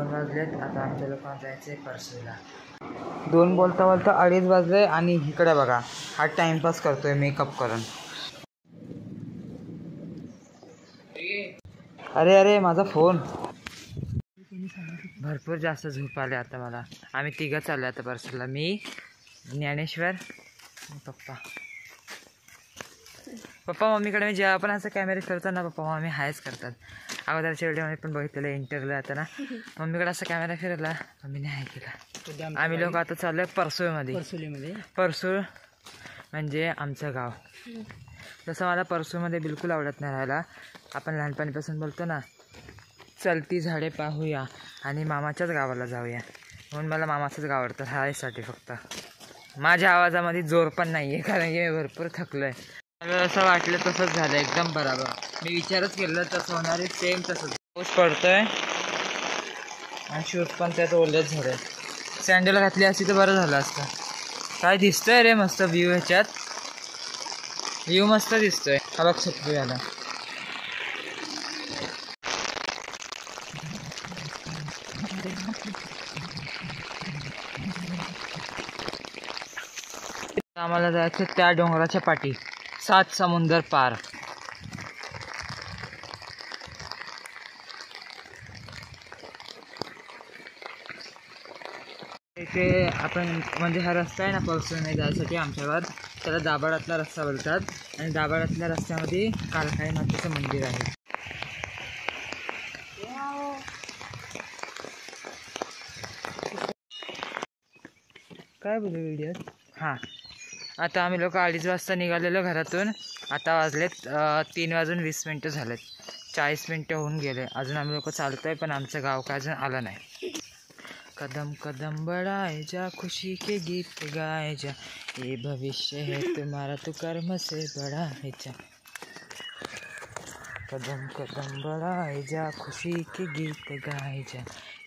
वाजलेत आता आमच्या लोकांना जायचंय परसूला. 2 बोलता बोलता 2:30 वाजले आणि इकडे बघा हा टाइमपास करतोय मेकअप करून. अरे अरे माझा फोन. भरपूर जास्त झोप आले आता मला. आम्ही 3 चाललो आता परसूला. मी, ज्ञानेश्वर, पप्पा मम्मीकडे. मी जेव्हा पण असं कॅमेरे करतो ना पप्पा मम्मी हायच करतात. अगोदरच्या व्हिडिओमध्ये पण बघितलेलं इंटरव्ह्यू आता ना मम्मीकडे असं कॅमेरा फिरवला मम्मीने हाय केला. आम्ही लोक आता चाललो आहे परसूळमध्ये. परसूळ म्हणजे आमचं गाव. जसं मला परसूळमध्ये बिलकुल आवडत नाही राहायला. आपण लहानपणीपासून बोलतो ना चलती झाडे पाहूया आणि मामाच्याच गावाला जाऊया, म्हणून मला मामाचंच गाव आवडतं राहायसाठी. फक्त माझ्या आवाजामध्ये जोर पण नाही आहे कारण की मी भरपूर थकलो आहे. मला असं वाटलं तसंच झालं एकदम बरोबर. मी विचारच केलं तसं होणार आहे. सेम तसंच पाऊस पडतोय आणि शूज पण त्यात ओलेच झाले. सँडल घातली असती तर बरं झालं असतं. काय दिसतंय रे मस्त व्ह्यू. ह्याच्यात व्ह्यू मस्त दिसतोय. हा बघ छत्री आला. आम्हाला जायचं त्या डोंगराच्या पाठी 7 समुंदर पार. इथे आपण म्हणजे हा रस्ता आहे ना परसूळमध्ये जायसाठी आमच्या गावात, त्याला दाभाडातला रस्ता बोलतात. आणि दाभाडातल्या रस्त्यामध्ये कालकाई मातेचं मंदिर आहे. काय बोलू व्हिडिओत. हां आता आम्ही लोक 2:30 वाजता निघालेलो घरातून. आता वाजलेत 3:20 झालेत. 40 मिनटं होऊन गेले. अजून आम्ही लोक चालतोय पण आमचं गाव काय अजून आलं नाही. कदम कदम बढ़ाए जा खुशी के गीत गाए जा, ये भविष्य है तुम्हारा तो कर्म से बड़ा है जा. कदम कदम बढ़ाए जा खुशी के गीत गाए जा,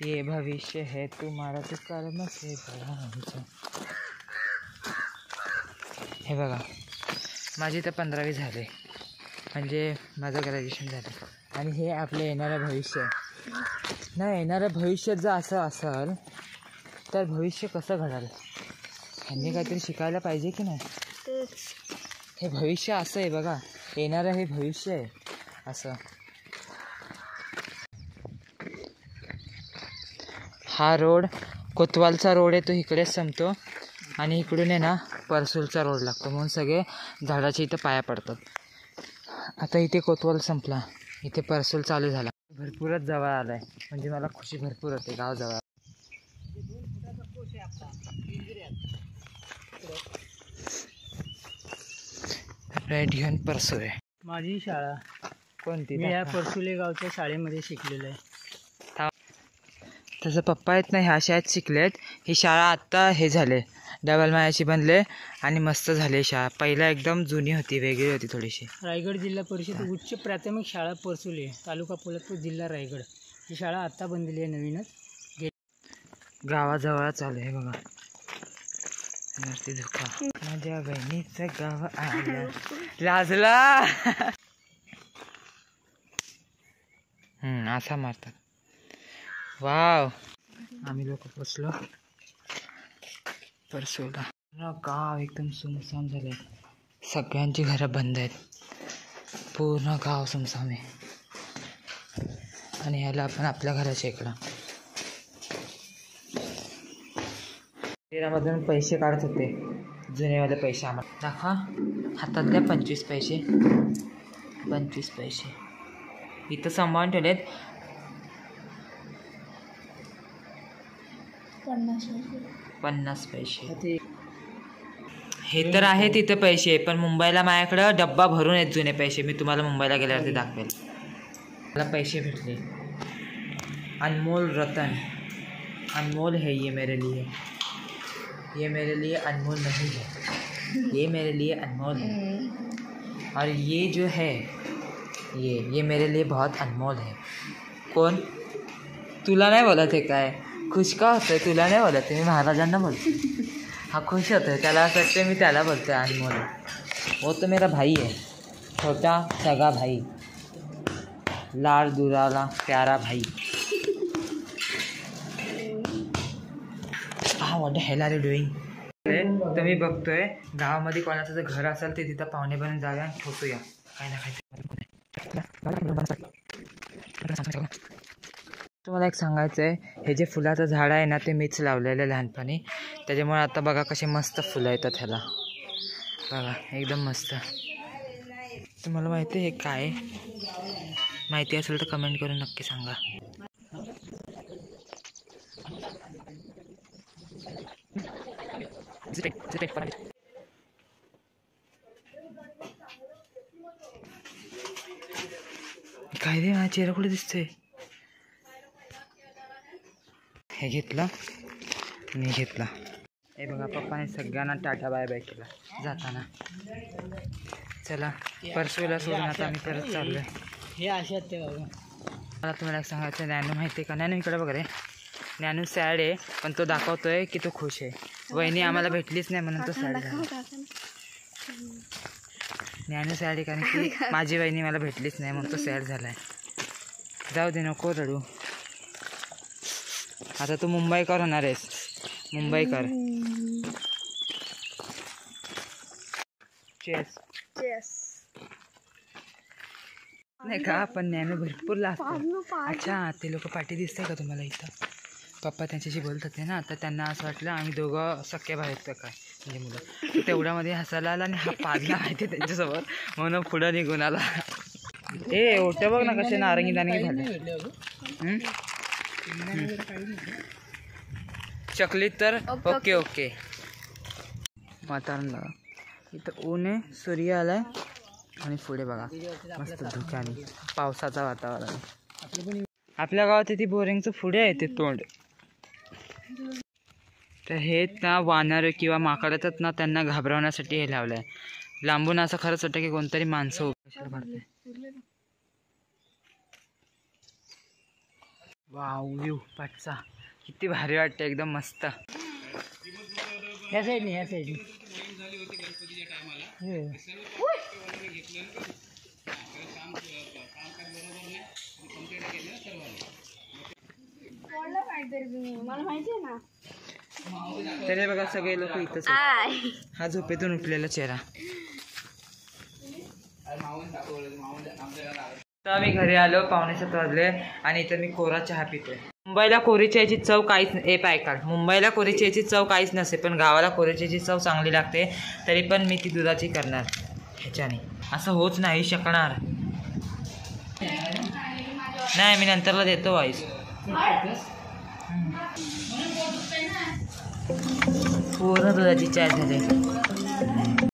ये भविष्य है तुम्हारा तो कर्म से बड़ा है जा. हे बघा माझी तर 15वी झाले म्हणजे माझं ग्रॅज्युएशन झालं. आणि हे आपलं येणारं भविष्य नाही. येणारं भविष्य जर असं असेल तर भविष्य कसं घडाल. ह्यांनी काहीतरी शिकायला पाहिजे की नाही. हे भविष्य असं आहे बघा. येणारं हे भविष्य आहे असं. हा रोड कोतवालचा रोड आहे तो इकडेच संपतो आणि इकडून आहे ना परसूळचा रोड लागतो. म्हणून सगळे झाडाच्या इथं पाया पडतात. आता इथे कोतवाल संपला, इथे परसूळ चालू झाला. भरपूरच जवळ आला आहे म्हणजे मला खुशी भरपूर होते. गाव जवळ. रेड घेऊन परसूळ आहे. माझी शाळा कोणती. मी या परसुले गावच्या शाळेमध्ये शिकलेलो आहे. तसं पप्पा आहेत ना ह्या शाळेत शिकलेत. ही शाळा आत्ता हे झाले डबल मायाची बनले आणि मस्त झाले शाळा. पहिला एकदम जुनी होती, वेगळी होती थोडीशी. रायगड जिल्हा परिषद उच्च प्राथमिक शाळा परसुले, तालुका पोलादपूर, जिल्हा रायगड. ही शाळा आत्ता बनलेली आहे नवीनच. गावाजवळ चालू आहे बघा. वरती धुका माझ्या बहिणीचं गाव आलं लाजला. असा मारतात. वाव आम्ही लोक पोचलो परसूला. गाव एकदम सुनसान झाले. सगळ्यांची घरं बंद आहेत. पूर्ण गाव सुनसान आहे. आणि ह्याला आपण आपल्या घराच्या इकडं मधून पैसे काढत होते. जुनेवाले पैसे आम्हाला दाखवा. हातातल्या 25 पैसे. 25 पैसे इथं सांभाळून ठेवलेत. 50 पैसे. हे तर आहे तिथं पैसे. पण मुंबईला माझ्याकडं डब्बा भरून आहेत जुने पैसे. मी तुम्हाला मुंबईला गेल्यावरती दाखवेल. मला पैसे भेटले. अनमोल रतन. अनमोल है ये मेरे लिए. ये मेरे लिए अनमोल नहीं है, ये मेरे लिए अनमोल है. और ये जो है ये मेरे लिए बहुत अनमोल है. कोण तुला नाही बोलत आहे काय. खुश का होतंय. तुला नाही बोलत आहे. मी महाराजांना बोलते. हा खुश होतोय. त्याला असं वाटतं मी त्याला बोलते अनमोल. वो तो मेरा भाई है. छोटा सगा भाई, लाड दुराला प्यारा भाई. What the hell are you doing? तुम्ही बघतोय गावामध्ये कोणाचं जर घर असेल ते तिथं पाहुणे बनून जाऊया आणि ठोसूया काय ना काय. तुम्हाला एक सांगायचं आहे, हे जे फुलाचं झाड आहे ना ते मीच लावलेलं लहानपणी, त्याच्यामुळे आता बघा कसे मस्त फुलं येतात ह्याला. बघा एकदम मस्त. तुम्हाला माहिती आहे हे काय? माहिती असेल तर कमेंट करून नक्की सांगा. काय रे माझा चेहरा कुठे दिसतोय? हे घेतलं मी घेतला. हे बघा पप्पाने सगळ्यांना टाटा बाय बाय केला जाताना. चला परसूला सोडून आता आम्ही परत चाललोय. हे असे ते बाबा. मला तुम्हाला एक सांगायचं, नॅनू माहिती आहे का? नॅनू इकडे बघा रे. नॅनू सॅड आहे पण तो दाखवतोय की तो खुश आहे. वहिनी आम्हाला भेटलीच नाही म्हणून तो सॅड झाला. नॅनू सॅड आहे कारण की माझी वहिनी मला भेटलीच नाही म्हणून तो सॅड झालाय. जाऊ दे नको रडू. आता तू मुंबईकर होणार आहेस. मुंबईकर. चेस नाही का पण नॅनो भरपूर लागतं. अच्छा ते लोक पाठी दिसतंय का तुम्हाला इथं? पप्पा त्यांच्याशी बोलत होते ना, तर त्यांना असं वाटलं आम्ही दोघं सख्या भाऊ आहेत काय म्हणजे मुलं. तेवढ्यामध्ये हसायला आला आणि हा पाडला माहिती त्यांच्यासोबत म्हणून पुढं निघून आला. ए ओट्या बघ ना कसे नारंगी दानगी झाले. चकली तर ओके ओके. वातावरण बघा इथं ऊन आहे, सूर्य आलाय आणि पुढे बघा मस्त धुक्याने पावसाचं वातावरण. आपल्या गावात ती बोरिंगचं पुढे आहे ते तोंड. तर हे ना वानर किंवा माकड येतात ना त्यांना घाबरवण्यासाठी हे लावलंय. लांबून असं खरंच वाटतं की कोणतरी माणसं उभी. वाव व्ह्यू पाटचा किती भारी वाटतं एकदम मस्त. ह्या साईडने ह्या साईडने. मला माहिती आहे ना. तरी बघा सगळे लोक इथंच. हा झोपेतून उठलेला चेहरा. तर आम्ही घरी आलो 6:45 वाजले आणि इथं मी कोरा चहा पितोय. मुंबईला कोरी चहाची चव काहीच ए पायकाल. मुंबईला कोरी चहाची चव काहीच नसते पण गावाला कोरी चहाची चव चांगली लागते. तरी पण मी ती दुधाची करणार ह्याच्याने. असं होच नाही शकणार. नाही मी नंतरला देतो वाईस. पूर्ण दुधाची चहा झाली.